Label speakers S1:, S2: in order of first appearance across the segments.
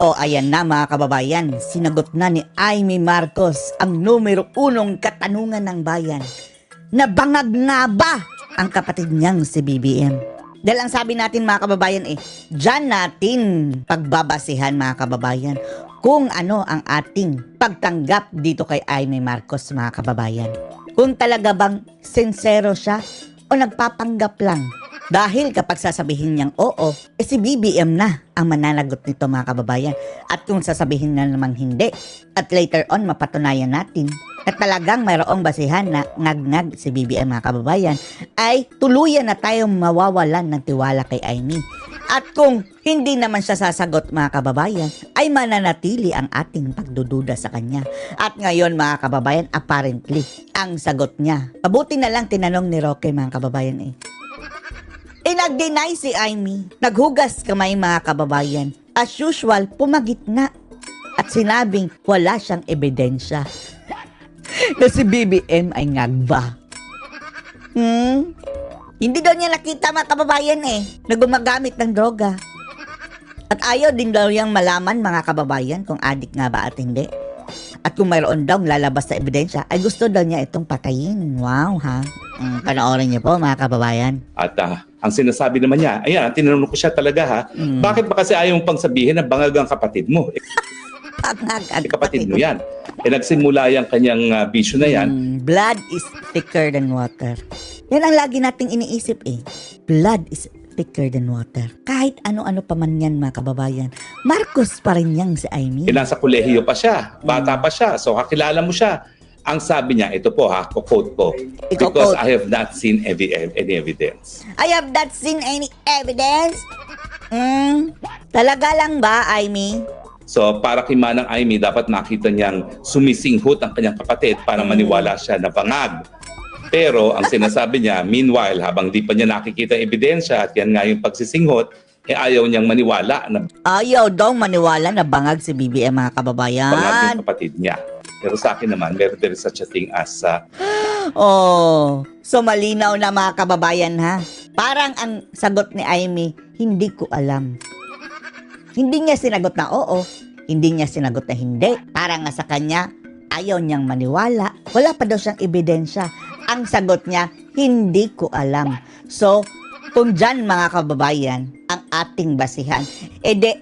S1: O ayan na mga kababayan, sinagot na ni Amy Marcos ang numero 1 katanungan ng bayan. Nabangag nga ba ang kapatid niyang si BBM? Dahil ang sabi natin mga kababayan dyan natin pagbabasihan mga kababayan kung ano ang ating pagtanggap dito kay Amy Marcos mga kababayan. Kung talaga bang sincero siya o nagpapanggap lang. Dahil kapag sasabihin niyang oo, si BBM na ang mananagot nito mga kababayan. At kung sasabihin na namang hindi, at later on mapatunayan natin at talagang mayroong basihan na ngag-ngag si BBM mga kababayan, ay tuluyan na tayong mawawalan ng tiwala kay Amy. At kung hindi naman siya sasagot mga kababayan, ay mananatili ang ating pagdududa sa kanya. At ngayon mga kababayan, apparently, ang sagot niya. Mabuti na lang tinanong ni Roque mga kababayan nag-deny si Amy. Naghugas kamay mga kababayan. As usual, pumagitna. At sinabing wala siyang ebidensya. Na si BBM ay ngagba. Hindi daw niya nakita mga kababayan na gumagamit ng droga. At ayaw din daw niyang malaman mga kababayan kung adik nga ba at hindi. At kung mayroon daw lalabas na ebidensya, ay gusto daw niya itong patayin. Wow ha. Panoorin niyo po mga kababayan.
S2: At ang sinasabi naman niya, ayan, tinanong ko siya talaga ha, bakit ba kasi ayaw mong pang sabihin na bangag ang kapatid mo?
S1: Bangag ang
S2: kapatid mo yan. Nagsimula yung kanyang bisyo na yan.
S1: Blood is thicker than water. Yan ang lagi nating iniisip Blood is thicker than water. Kahit ano-ano pa man yan mga kababayan, Marcos pa rin yang si Amy.
S2: Nasa kolehiyo pa siya, bata pa siya, so kakilala mo siya. Ang sabi niya, ito po ha, quote ko, because I have not seen any evidence.
S1: I have not seen any evidence? Talaga lang ba, Amy?
S2: So para kay Manang Amy, dapat makita niyang sumisinghot ang kanyang kapatid para maniwala siya na bangag. Pero ang sinasabi niya, meanwhile, habang di pa niya nakikita ang ebidensya at yan nga yung pagsisinghot, ayaw niyang maniwala na
S1: ayaw daw maniwala na bangag si BBM mga kababayan.
S2: Bangag yung kapatid niya. Pero sa akin naman, there is such a thing as...
S1: so malinaw na mga kababayan ha. Parang ang sagot ni Amy, hindi ko alam. Hindi niya sinagot na oo. Hindi niya sinagot na hindi. Parang nga sa kanya, ayaw niyang maniwala. Wala pa daw siyang ebidensya. Ang sagot niya, hindi ko alam. So, kung dyan mga kababayan, ang ating basihan,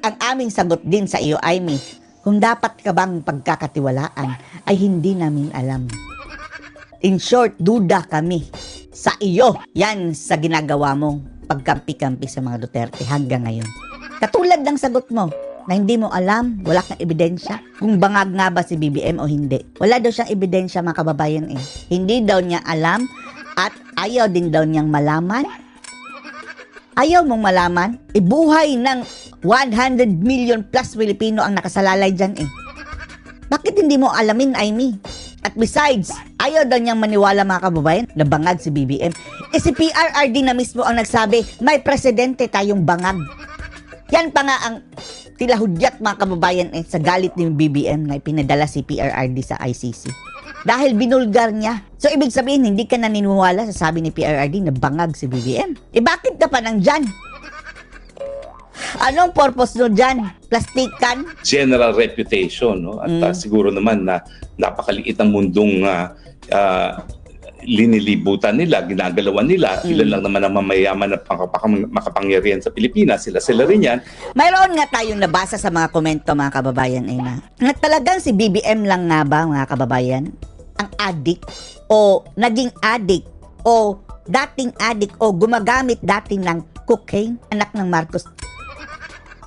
S1: ang aming sagot din sa iyo, Amy, kung dapat ka bang pagkakatiwalaan, ay hindi namin alam. In short, duda kami sa iyo. Yan sa ginagawa mong pagkampi-kampi sa mga Duterte hanggang ngayon. Katulad ng sagot mo, na hindi mo alam, wala kang ebidensya, kung bangag nga ba si BBM o hindi. Wala daw siyang ebidensya mga kababayan Hindi daw niya alam at ayaw din daw niyang malaman. Ayaw mong malaman, buhay ng 100 million plus Pilipino ang nakasalalay dyan Bakit hindi mo alamin, Amy? At besides, ayaw daw niyang maniwala mga kababayan na bangag si BBM. Si PRRD na mismo ang nagsabi, may presidente tayong bangag. Yan pa nga ang tilahudyat mga kababayan sa galit ni BBM na ipinadala si PRRD sa ICC. Dahil binulgar niya. So, ibig sabihin, hindi ka naniniwala sa sabi ni PRRD na bangag si BBM. Bakit ka pa nandyan? Anong purpose no dyan? Plastikan?
S2: General reputation, no? At siguro naman na napakaliit ang mundong linilibutan nila, ginagalawan nila. Ilan lang naman ang mamayaman na makapangyarihan sa Pilipinas. Sila rin yan.
S1: Mayroon nga tayong nabasa sa mga komento mga kababayan na talagang si BBM lang nga ba mga kababayan ang addict o naging addict o dating addict o gumagamit dati ng cocaine, anak ng Marcos.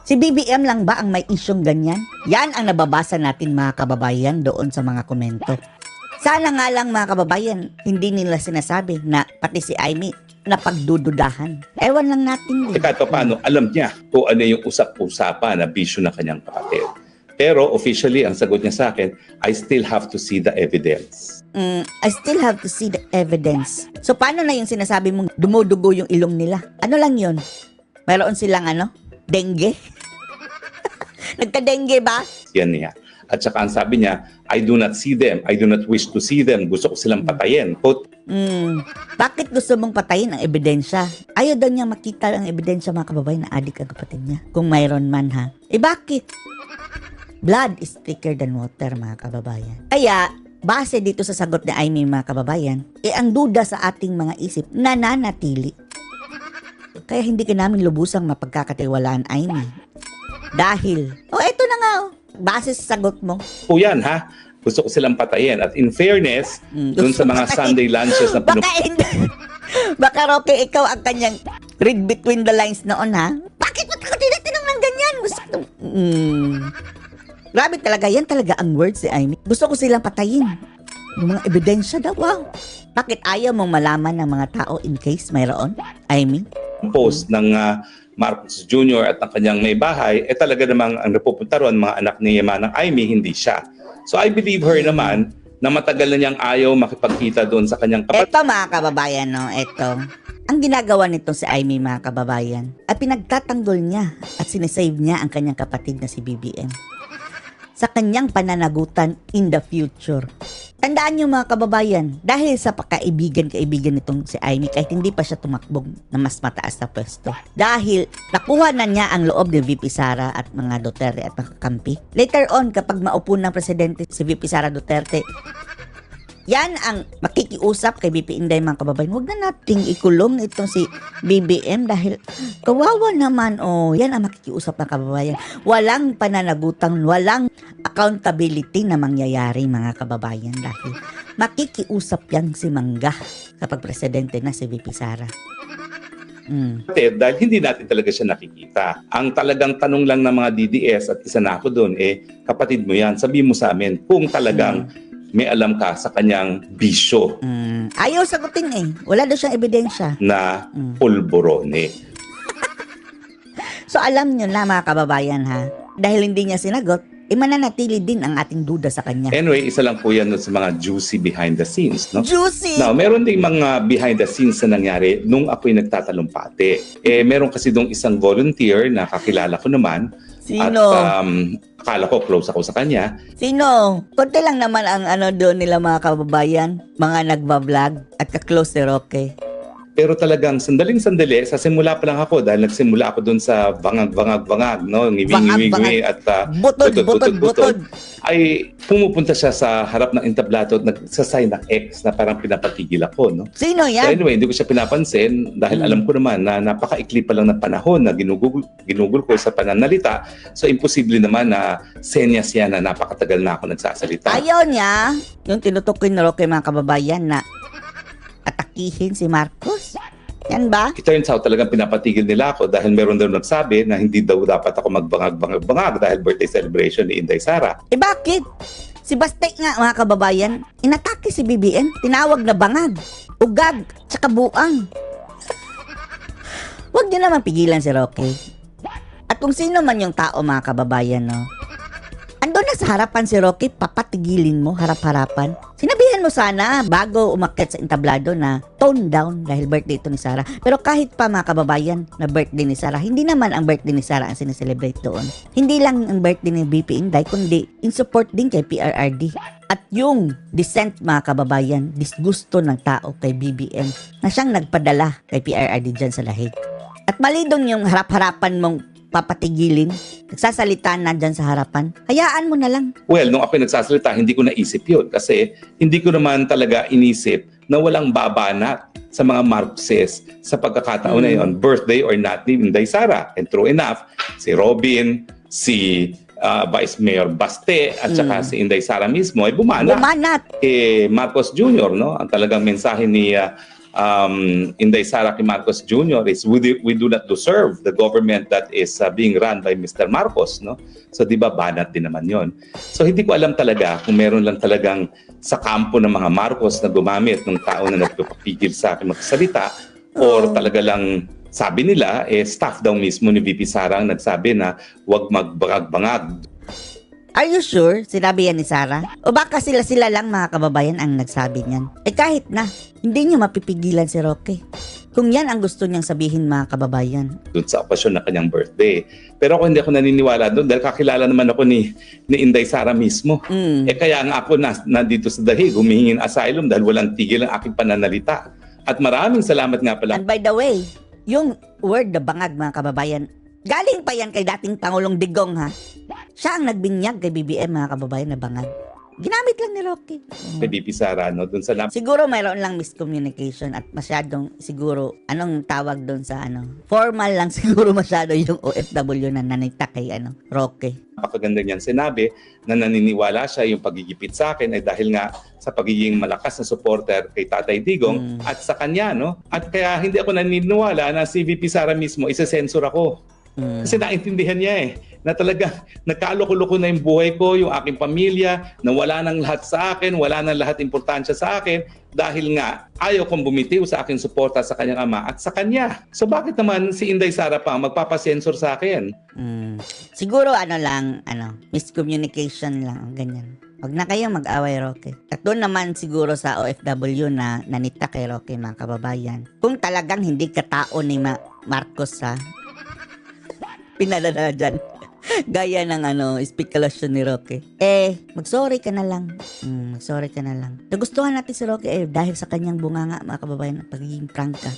S1: Si BBM lang ba ang may isyong ganyan? Yan ang nababasa natin mga kababayan doon sa mga komento. Sana nga lang mga kababayan, hindi nila sinasabi na pati si Amy na pagdududahan. Ewan lang natin.
S2: Kahit paano, alam niya kung ano yung usap-usapan na bisyo ng kanyang kapatid. Pero officially, ang sagot niya sa akin, I still have to see the evidence.
S1: I still have to see the evidence. So paano na yung sinasabi mong dumudugo yung ilong nila? Ano lang yun? Mayroon silang dengue? Nagka-dengue ba?
S2: Yan niya. At saka ang sabi niya, I do not see them. I do not wish to see them. Gusto ko silang patayin. Quote,
S1: Bakit gusto mong patayin ang ebidensya? Ayaw daw niya makita ang ebidensya, mga kababayan, na adik ang kapatid niya. Kung mayroon man, ha? Bakit? Blood is thicker than water, mga kababayan. Kaya, base dito sa sagot ni Amy, mga kababayan, ang duda sa ating mga isip nananatili. Kaya hindi ka namin lubusang mapagkakatiwalaan, Amy. Dahil, eto na nga, base sa sagot mo.
S2: po yan ha. Gusto ko silang patayin. At in fairness, dun sa mga Sunday lunches na
S1: Baka hindi. Baka, Roque, ikaw ang kanyang read between the lines noon, ha? Bakit mo ako tinitinong ng ganyan? Gusto ko... Grabe talaga, yan talaga ang words ni Amy. Gusto ko silang patayin. Yung mga ebidensya daw, wow. Bakit ayaw mong malaman ng mga tao in case mayroon, Amy?
S2: post ng Marcos Jr. at ng kanyang may bahay, talaga namang ang napupunta ron, mga anak ni Manang Amy, hindi siya. So I believe her naman na matagal na niyang ayaw makipagkita doon sa kanyang kapatid.
S1: Eto, mga kababayan, no, eto. Ang ginagawa nito si Amy, mga kababayan, ay pinagtatanggol niya at sinesave niya ang kanyang kapatid na si BBM sa kanyang pananagutan in the future. Tandaan niyo, mga kababayan, dahil sa kaibigan nitong si Amy, kahit hindi pa siya tumakbog na mas mataas na pwesto. Dahil nakuha na niya ang loob ni VP Sara at mga Duterte at mga kampi. Later on, kapag maupo ng presidente si VP Sara Duterte, yan ang makikiusap kay BP Inday, mga kababayan. Huwag na nating ikulong itong si BBM dahil kawawa naman. Yan ang makikiusap, mga kababayan. Walang pananagutan, walang accountability na mangyayari, mga kababayan, dahil makikiusap yan si Mangga kapag presidente na si VP Sara.
S2: Dahil hindi natin talaga siya nakikita. Ang talagang tanong lang ng mga DDS, at isa na ako doon, kapatid mo yan, sabi mo sa amin kung talagang may alam ka sa kanyang bisyo
S1: Ayaw sagutin Wala daw siyang ebidensya
S2: na pulborone.
S1: So alam nyo na, mga kababayan, ha, dahil hindi niya sinagot, mananatili din ang ating duda sa kanya.
S2: Anyway, isa lang po yan sa mga juicy behind the scenes, no?
S1: Juicy!
S2: Now, meron ding mga behind the scenes na nangyari nung ako'y nagtatalumpati. Meron kasi dong isang volunteer na kakilala ko naman.
S1: Sino?
S2: At akala ko close ako sa kanya.
S1: Sino? Konti lang naman ang doon nila, mga kababayan, mga nagbablog at ka-close si Roque.
S2: Pero talagang sandaling-sandali, sa simula pa lang ako, dahil nagsimula ako doon sa bangag-bangag-bangag, no? Ngiwi-ngiwi at
S1: butod,
S2: ay pumupunta siya sa harap ng entablado at nagsasay ng X na parang pinapatigil ako, no?
S1: Sino
S2: So
S1: yan?
S2: anyway, hindi ko siya pinapansin dahil alam ko naman na napakaikli pa lang ng panahon na ginugol ko sa pananalita. So imposible naman na senyas yan na napakatagal na ako nagsasalita.
S1: Ayaw niya, yung tinutukoy ni Roque, mga kababayan, na atakihin si Marcos. Yan ba?
S2: It turns out talagang pinapatigil nila ako dahil meron daw nagsabi na hindi daw dapat ako magbangag-bangag dahil birthday celebration ni Inday Sara.
S1: Bakit? Si Bastek nga, mga kababayan, inatake si BBM, tinawag na bangag, ugag, tsaka buang. Huwag niyo naman pigilan si Roque. At kung sino man yung tao, mga kababayan, no, ando na sa harapan si Roque, papatigilin mo, harap-harapan. Sinabihan mo sana bago umakyat sa entablado na tone down dahil birthday ito ni Sara. Pero kahit pa, mga kababayan, na birthday ni Sara, hindi naman ang birthday ni Sara ang sineselebrate doon. Hindi lang ang birthday ni BP Inday, kundi in support din kay PRRD. At yung dissent, mga kababayan, disgusto ng tao kay BBM na siyang nagpadala kay PRRD dyan sa lahig. At malidong yung harap-harapan mong papatigilin, nagsasalita na dyan sa harapan, hayaan mo na lang.
S2: Well, nung ako nagsasalita, hindi ko naisip yun kasi hindi ko naman talaga inisip na walang babanat sa mga Marcoses sa pagkakataon na yun, birthday or not ni Inday Sara. And true enough, si Robin, si Vice Mayor Baste at saka si Inday Sara mismo ay bumanat.
S1: Bumanat!
S2: Marcos Jr., no? Ang talagang mensahe ni Inday Sara kay Marcos Jr. is we do not deserve the government that is being run by Mr. Marcos, no? So di ba banat din naman 'yon. So hindi ko alam talaga kung meron lang talagang sa kampo ng mga Marcos na gumamit ng tao na nagpapigil sa akin magsalita or talaga lang sabi nila staff daw mismo ni VP Sara ang nagsabi na huwag magbangag-bangag.
S1: Are you sure? Sinabi yan ni Sara? O baka sila lang, mga kababayan, ang nagsabi niyan? Kahit na, hindi niyo mapipigilan si Roque. Kung yan ang gusto niyang sabihin, mga kababayan.
S2: doon sa okasyon ng kanyang birthday. Pero ako hindi ako naniniwala doon dahil kakilala naman ako ni Inday Sara mismo. Kaya nga ako nandito sa Dahig, humihingin asylum dahil walang tigil ang aking pananalita. At maraming salamat nga pala.
S1: And by the way, yung word na bangag, mga kababayan, galing pa yan kay dating Pangulong Digong, ha? Siya ang nagbinyag kay BBM, mga kababayan, na bangag. Ginamit lang ni Roque.
S2: Kay BP Sara, no? Doon sa
S1: Siguro mayroon lang miscommunication at masyadong siguro, anong tawag doon sa formal lang siguro masyado yung OFW na nanita kay Roque.
S2: napakaganda niyang sinabi na naniniwala siya yung pagigipit sa akin ay dahil nga sa pagiging malakas na supporter kay Tatay Digong at sa kanya, no? At kaya hindi ako naniniwala na si VP Sara mismo isa-censor ako. Kasi naintindihan niya na talaga nagkaaloko-loko na yung buhay ko, yung aking pamilya, na wala nang lahat sa akin, wala nang lahat importansya sa akin dahil nga ayaw kong bumitiw sa aking suporta sa kanyang ama at sa kanya. So bakit naman si Inday Sara pa magpapasensor sa akin?
S1: Siguro miscommunication lang, ganyan. Huwag na kayo mag-away, Roque. At doon naman siguro sa OFW na nanita kay Roque, mga kababayan. Kung talagang hindi ka tao ni Marcos, pinadala dyan. Gaya ng spekulasyon ni Roque. Mag-sorry ka na lang. Mag-sorry ka na lang. Nagustuhan natin si Roque dahil sa kanyang bunganga, mga kababayan, pagiging prangka.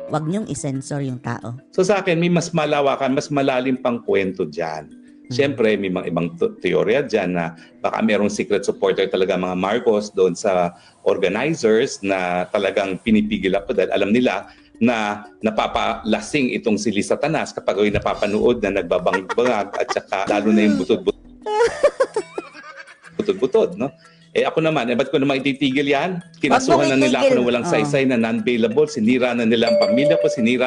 S1: Huwag niyong isensor yung tao.
S2: So sa akin, may mas malawakan, mas malalim pang kwento dyan. Siyempre, may mga ibang teorya dyan na baka mayroong secret supporter talaga mga Marcos doon sa organizers na talagang pinipigil ako dahil alam nila na napapalasing itong si Liz Satanas kapag ay napapanood na nagbabangag at saka lalo na yung butod-butod, no? Ako naman, ba't ko naman ititigil yan? Kinasuhan na nila ako na walang saysay na non-bailable, sinira na nila ang pamilya ko, sinira